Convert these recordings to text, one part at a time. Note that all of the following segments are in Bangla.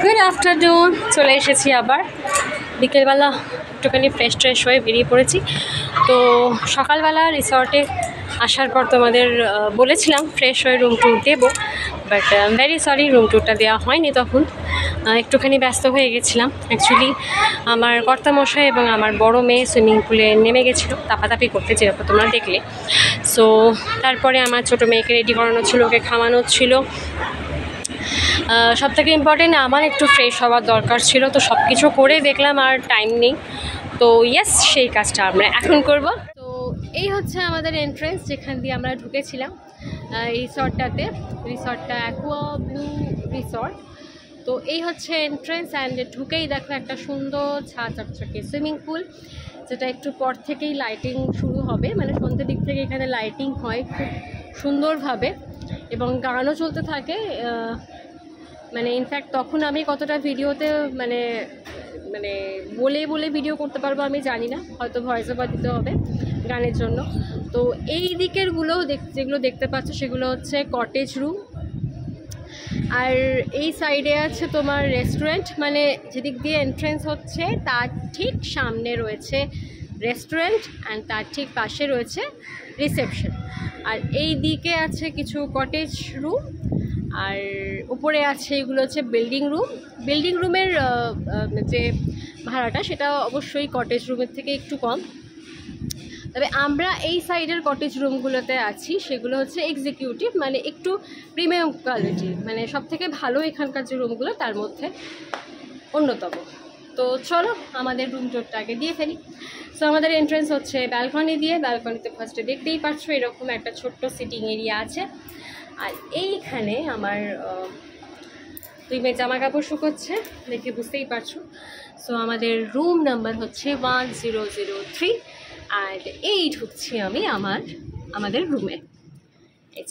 গুড আফটারনুন, চলে এসেছি আবার বিকেলবেলা একটুখানি ফ্রেশ হয়ে বেরিয়ে পড়েছি। তো সকালবেলা রিসর্টে আসার পর তোমাদের বলেছিলাম ফ্রেশ হয়ে রুম ট্যুর দেবো, বাট ভেরি সরি রুম ট্যুরটা দেওয়া হয়নি। তখন একটুখানি ব্যস্ত হয়ে গেছিলাম। অ্যাকচুয়ালি আমার কর্তামশাই এবং আমার বড় মেয়ে সুইমিং পুলে নেমে গেছিলো তাপাতাপি করতে, যেরকম তোমরা দেখলে। সো তারপরে আমার ছোটো মেয়েকে রেডি করানো ছিল, ওকে খাওয়ানো ছিল। সবথেকে ইম্পর্টেন্ট আমার একটু ফ্রেশ হওয়ার দরকার ছিল। তো সব কিছু করে দেখলাম আর টাইম নেই। তো ইয়েস, সেই কাজটা আমরা এখন করব। তো এই হচ্ছে আমাদের এন্ট্রেন্স, যেখান দিয়ে আমরা ঢুকেছিলাম রিসর্টটাতে। রিসর্টটা অ্যাকোয়া ব্লু রিসর্ট। তো এই হচ্ছে এন্ট্রেন্স, অ্যান্ড ঢুকেই দেখো একটা সুন্দর চকচকে সুইমিং পুল, যেটা একটু পর থেকেই লাইটিং শুরু হবে। মানে সন্ধ্যের দিক থেকে এখানে লাইটিং হয় খুব সুন্দরভাবে, এবং গানও চলতে থাকে। মানে ইনফ্যাক্ট তখন আমি কতটা ভিডিওতে মানে মানে বলে বলে ভিডিও করতে পারবো আমি জানি না, হয়তো ভয়েস ওভার দিতে হবে গানের জন্য। তো এই দিকেরগুলোও যেগুলো দেখতে পাচ্ছ সেগুলো হচ্ছে কটেজ রুম, আর এই সাইডে আছে তোমার রেস্টুরেন্ট। মানে যেদিক দিয়ে এন্ট্রেন্স হচ্ছে তার ঠিক সামনে রয়েছে রেস্টুরেন্ট, অ্যান্ড তার ঠিক পাশে রয়েছে রিসেপশন। আর এই দিকে আছে কিছু কটেজ রুম, আর উপরে আছে এগুলো হচ্ছে বিল্ডিং রুম। বিল্ডিং রুমের যে ভাড়াটা সেটা অবশ্যই কটেজ রুমের থেকে একটু কম। তবে আমরা এই সাইডের কটেজ রুমগুলোতে আছি, সেগুলো হচ্ছে এক্সিকিউটিভ, মানে একটু প্রিমিয়াম কোয়ালিটি, মানে সব থেকে ভালো এখানকার যে রুমগুলো তার মধ্যে অন্যতম। তো চলো আমাদের রুম টুরটা আগে দিয়ে ফেলি। সো আমাদের এন্ট্রেন্স হচ্ছে ব্যালকনি দিয়ে। ব্যালকনিতে ফার্স্টে দেখতেই পাচ্ছ এরকম একটা ছোট্ট সিটিং এরিয়া আছে, আর এইখানে আমার দুই মেয়ে জামা কাপড় শুকোচ্ছে, দেখে বুঝতেই পারছো। সো আমাদের রুম নাম্বার হচ্ছে 1003, আর এই ঢুকছি আমি আমাদের রুমে। এই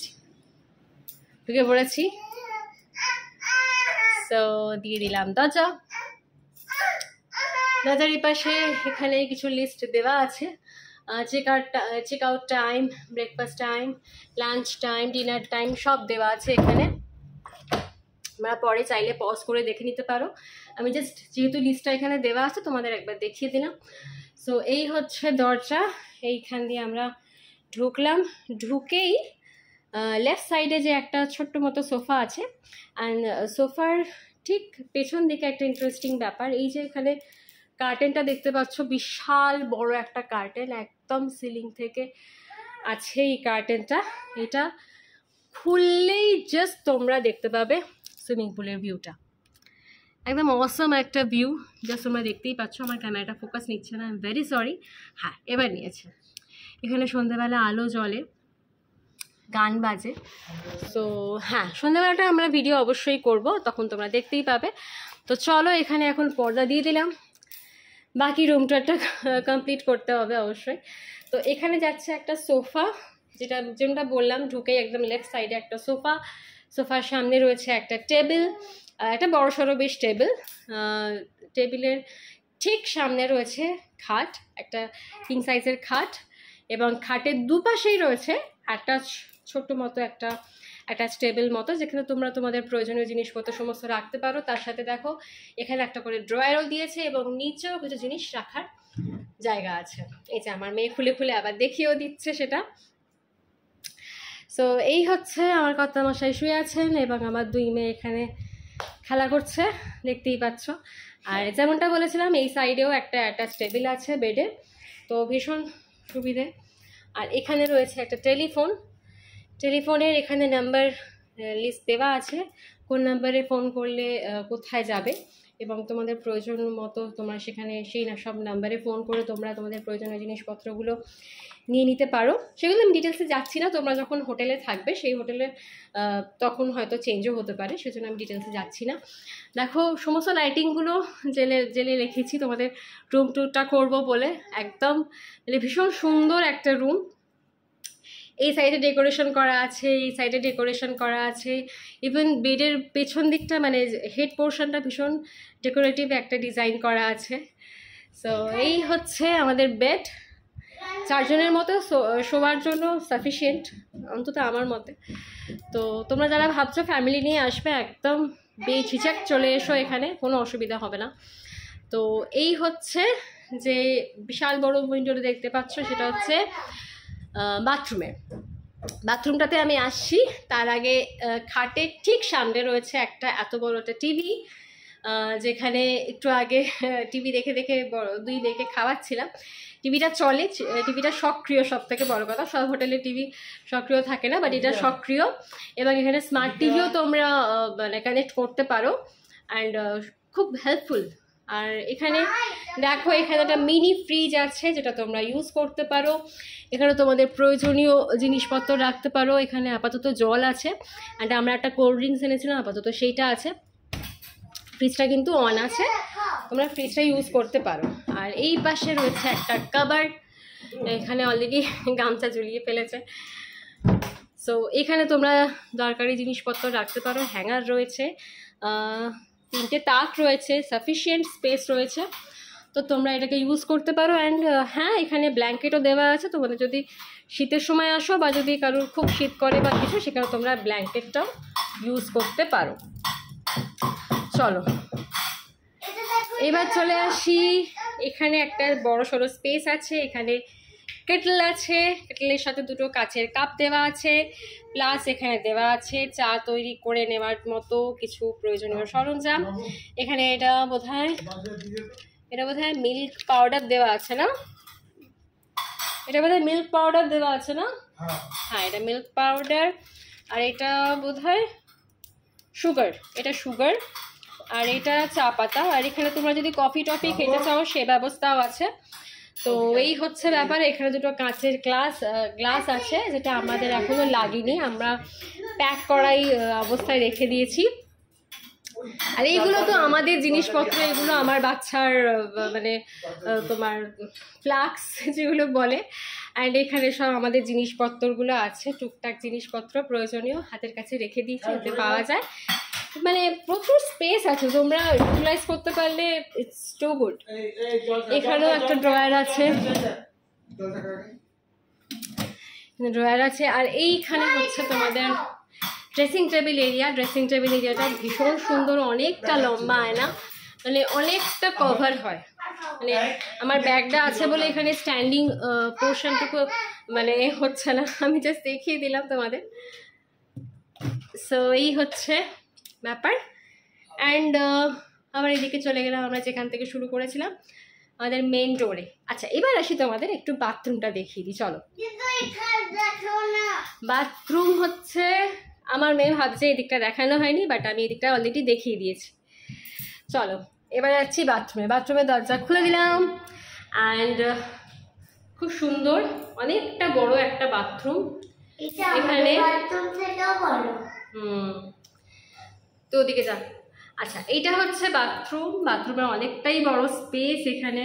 ঢুকে পড়েছি। সো দিয়ে দিলাম দরজার পাশে। এখানে কিছু লিস্ট দেওয়া আছে, check out time, breakfast time, lunch time, dinner time সব দেওয়া আছে এখানে। তোমরা পরে চাইলে পজ করে দেখে নিতে পারো। আমি জাস্ট যেহেতু লিস্টটা এখানে দেওয়া আছে তোমাদের একবার দেখিয়ে দিলাম। সো এই হচ্ছে দরজা, এইখান দিয়ে আমরা ঢুকলাম। ঢুকেই লেফট সাইডে যে একটা ছোট্ট মতো সোফা আছে, অ্যান্ড সোফার ঠিক পেছন দিকে একটা ইন্টারেস্টিং ব্যাপার, এই যে এখানে কার্টেনটা দেখতে পাচ্ছ, বিশাল বড় একটা কার্টেন, একদম সিলিং থেকে আছে এই কার্টেনটা। এটা খুললেই জাস্ট তোমরা দেখতে পাবে সুইমিং পুলের ভিউটা। একদম অসম একটা ভিউ, জাস্ট তোমরা দেখতেই পাচ্ছ। আমার ক্যামেরাটা ফোকাস নিচ্ছে না, আই এম ভেরি সরি। হ্যাঁ, এবার নিয়েছে। এখানে সন্ধ্যেবেলা আলো জ্বলে, গান বাজে। সো হ্যাঁ, সন্ধ্যেবেলাটা আমরা ভিডিও অবশ্যই করব, তখন তোমরা দেখতেই পাবে। তো চলো, এখানে এখন পর্দা দিয়ে দিলাম, বাকি রুমটা কমপ্লিট করতে হবে অবশ্যই। তো এখানে যাচ্ছে একটা সোফা, যেটা বললাম, ঢুকেই একদম লেফট সাইডে একটা সোফা। সোফার সামনে রয়েছে একটা টেবিল, একটা বড় সড়ো বেশ টেবিল। টেবিলের ঠিক সামনে রয়েছে খাট, একটা কিং সাইজের খাট, এবং খাটের দুপাশেই রয়েছে একটা ছোট্ট মতো একটা অ্যাটাচ টেবিল মতো, যেখানে তোমরা তোমাদের প্রয়োজনীয় জিনিসপত্র সমস্ত রাখতে পারো। তার সাথে দেখো এখানে একটা করে ড্রয়ারও দিয়েছে, এবং নিচেও কিছু জিনিস রাখার জায়গা আছে। এই যে আমার মেয়ে খুলে খুলে আবার দেখিয়েও দিচ্ছে সেটা। সো এই হচ্ছে, আমার কর্তামশাই শুয়ে আছেন এবং আমার দুই মেয়ে এখানে খেলা করছে, দেখতেই পাচ্ছ। আর যেমনটা বলেছিলাম, এই সাইডেও একটা অ্যাটাচ টেবিল আছে বেডে, তো ভীষণ সুবিধে। আর এখানে রয়েছে একটা টেলিফোনের এখানে নাম্বার লিস্ট দেওয়া আছে, কোন নাম্বারে ফোন করলে কোথায় যাবে, এবং তোমাদের প্রয়োজন মতো তোমরা সেখানে সেই সব নাম্বারে ফোন করে তোমরা তোমাদের প্রয়োজনীয় জিনিসপত্রগুলো নিয়ে নিতে পারো। সেগুলো আমি ডিটেলসে যাচ্ছি না, তোমরা যখন হোটেলে থাকবে সেই হোটেলে তখন হয়তো চেঞ্জও হতে পারে, সেজন্য আমি ডিটেলসে যাচ্ছি না। দেখো সমস্ত লাইটিংগুলো জেলে রেখেছি তোমাদের রুম টুরটা করবো বলে। একদম মানে ভীষণ সুন্দর একটা রুম। এই সাইডে ডেকোরেশন করা আছে, এই সাইডে ডেকোরেশন করা আছে, ইভেন বেডের পেছন দিকটা মানে হেড পোর্শনটা ভীষণ ডেকোরেটিভ একটা ডিজাইন করা আছে। সো এই হচ্ছে আমাদের বেড, 4 জনের মতো শোয়ার জন্য সাফিসিয়েন্ট, অন্তত আমার মতে। তো তোমরা যারা ভাবছো ফ্যামিলি নিয়ে আসবে, একদম বেঝিঝক চলে এসো, এখানে কোনো অসুবিধা হবে না। তো এই হচ্ছে যে বিশাল বড় উইন্ডোটা দেখতে পাচ্ছ, সেটা হচ্ছে বাথরুমটাতে আমি আসছি। তার আগে খাটের ঠিক সামনে রয়েছে একটা এত বড় একটা টিভি, যেখানে একটু আগে টিভি দেখে দেখে দুই দেখে খাওয়াচ্ছিলাম। টিভিটা চলে, টিভিটা সক্রিয়, সব থেকে বড় কথা। সব হোটেলে টিভি সক্রিয় থাকে না, বাট এটা সক্রিয়, এবং এখানে স্মার্ট টিভিও তোমরা মানে কানেক্ট করতে পারো, অ্যান্ড খুব হেল্পফুল। আর এখানে দেখো, এখানে একটা মিনি ফ্রিজ আছে যেটা তোমরা ইউজ করতে পারো। এখানে তোমাদের প্রয়োজনীয় জিনিসপত্র রাখতে পারো। এখানে আপাতত জল আছে, অ্যান্ড আমরা একটা কোল্ড ড্রিঙ্কস এনেছিলাম, আপাতত সেইটা আছে। ফ্রিজটা কিন্তু অন আছে, তোমরা ফ্রিজটা ইউজ করতে পারো। আর এই পাশে রয়েছে একটা কাবার্ড, এখানে অলরেডি গামছা ঝুলিয়ে ফেলেছে। সো এখানে তোমরা দরকারি জিনিসপত্র রাখতে পারো। হ্যাঙ্গার রয়েছে, 3টে তাক রয়েছে, সাফিসিয়েন্ট স্পেস রয়েছে, তো তোমরা এটাকে ইউজ করতে পারো। অ্যান্ড হ্যাঁ, এখানে ব্ল্যাঙ্কেটও দেওয়া আছে। তোমাদের যদি শীতের সময় আসো বা যদি কারোর খুব শীত করে বা কিছু, সেখানে তোমরা ব্ল্যাঙ্কেটটাও ইউজ করতে পারো। চলো এবার চলে আসি, এখানে একটা বড় সড়ো স্পেস আছে। এখানে কেটল আছে, কেটলের সাথে 2টো কাচের কাপ দেওয়া আছে, প্লাস এখানে দেওয়া আছে চা তৈরি করে নেওয়ার মতো কিছু প্রয়োজনীয় সরঞ্জাম। এখানে এটা বোধহয় মিল্ক পাউডার দেওয়া আছে না? এটা বোধহয় মিল্ক পাউডার দেওয়া আছে না? হ্যাঁ, এটা মিল্ক পাউডার। আর এটা বোধহয় সুগার, এটা সুগার। আর এটা চা পাতা। আর এখানে তোমরা যদি কফি টফি খেতে চাও সে ব্যবস্থাও আছে। তো এই হচ্ছে ব্যাপার। এখানে 2টো কাঁচের গ্লাস আছে, যেটা আমাদের এখনো লাগেনি, আমরা প্যাক করাই অবস্থায় রেখে দিয়েছি। আর এইগুলো তো আমাদের জিনিসপত্র, এগুলো আমার বাচ্চার মানে তোমার ফ্লাক্স যেগুলো বলে। অ্যান্ড এখানে সব আমাদের জিনিসপত্রগুলো আছে, টুকটাক জিনিসপত্র প্রয়োজনীয় হাতের কাছে রেখে দিয়েছি, যাতে পাওয়া যায়। মানে প্রচুর স্পেস আছে, তোমরা ইউটিলাইজ করতে পারলে ইটস টু গুড। এখানেও একটা ড্রয়ার আছে, আর এইখানে হচ্ছে তোমাদের dressing table area. Dressing table এরিয়াটা ভীষণ সুন্দর, অনেকটা লম্বা আয়না, মানে অনেকটা কভার হয়। মানে আমার ব্যাগটা আছে বলে এখানে স্ট্যান্ডিং পোর্শনটুকু মানে হচ্ছে না, আমি জাস্ট দেখিয়ে দিলাম তোমাদের। সো এই হচ্ছে ব্যাপার। অ্যান্ড আবার এদিকে চলে গেলাম আমরা যেখান থেকে শুরু করেছিলাম, আমাদের মেন ডোরে। আচ্ছা, এবার আসি তোমাদের একটু বাথরুমটা দেখিয়ে দিই। চলো, বাথরুম হচ্ছে, আমার মেয়ে ভাবছে এদিকটা দেখানো হয়নি, বাট আমি এদিকটা অলরেডি দেখিয়ে দিয়েছি। চলো এবার যাচ্ছি বাথরুমে। বাথরুমের দরজা খুলে দিলাম, অ্যান্ড খুব সুন্দর, অনেকটা বড় একটা বাথরুম এখানে। তো ওদিকে যা। আচ্ছা, এইটা হচ্ছে বাথরুম। বাথরুমের অনেকটাই বড় স্পেস। এখানে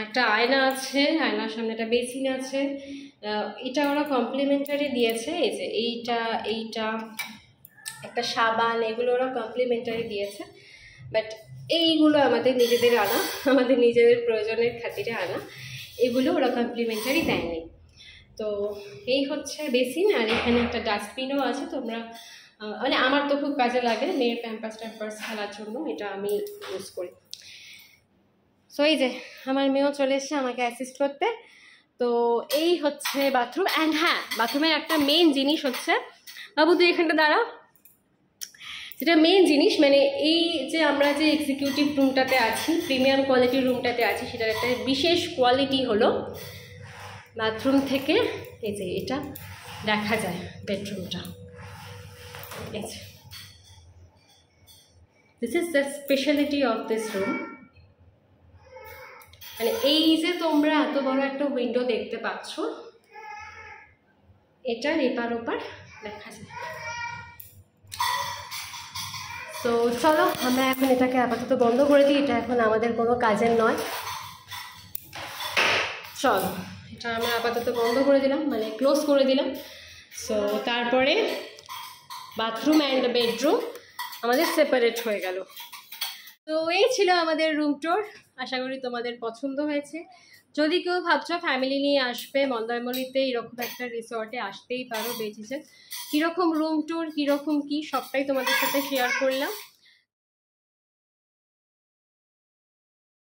একটা আয়না আছে, আয়নার সামনে একটা বেসিন আছে। এটা ওরা কমপ্লিমেন্টারি দিয়েছে। এই যে এইটা একটা সাবান, এগুলো ওরা কমপ্লিমেন্টারি দিয়েছে, বাট এইগুলো আমাদের নিজেদের আনা, আমাদের নিজেদের প্রয়োজনের খাতিরে আনা, এগুলো ওরা কমপ্লিমেন্টারি দেয়নি। তো এই হচ্ছে বেসিন। আর এখানে একটা ডাস্টবিনও আছে। তোমরা মানে আমার তো খুব কাজে লাগে, মেয়ের প্যাম্পাস ফেলার জন্য এটা আমি ইউজ করি। সো এই যে আমার মেয়েও চলে এসছে আমাকে অ্যাসিস্ট করতে। তো এই হচ্ছে বাথরুম। অ্যান্ড হ্যাঁ, বাথরুমের একটা মেন জিনিস হচ্ছে, বাবু তুই এখানটা দাঁড়া, যেটা মেন জিনিস, মানে এই যে আমরা যে এক্সিকিউটিভ রুমটাতে আছি, প্রিমিয়াম কোয়ালিটির রুমটাতে আছি, সেটার একটা বিশেষ কোয়ালিটি হলো বাথরুম থেকে এই যে এটা দেখা যায় বেডরুমটা। This is the speciality of this room. মানে এই যে তোমরা এত বড় একটা উইন্ডো দেখতে পাচ্ছ, এটার এপার ওপার দেখা যায়। তো চলো আমরা এখন এটাকে আপাতত বন্ধ করে দিই, এটা এখন আমাদের কোনো কাজের নয়। চলো এটা আমরা আপাতত বন্ধ করে দিলাম, মানে ক্লোজ করে দিলাম। সো তারপরে বাথরুম অ্যান্ড বেডরুম আমাদের সেপারেট হয়ে গেল। তো এই ছিল আমাদের রুম ট্যুর। আশা করি তোমাদের পছন্দ হয়েছে। যদি কেউ ভাবছো ফ্যামিলি নিয়ে আসবে মন্দারমণিতে, এরকম একটা রিসর্টে আসতেই পারো বেজিজে। কীরকম রুম ট্যুর, কীরকম কী সবটাই তোমাদের সাথে শেয়ার করলাম।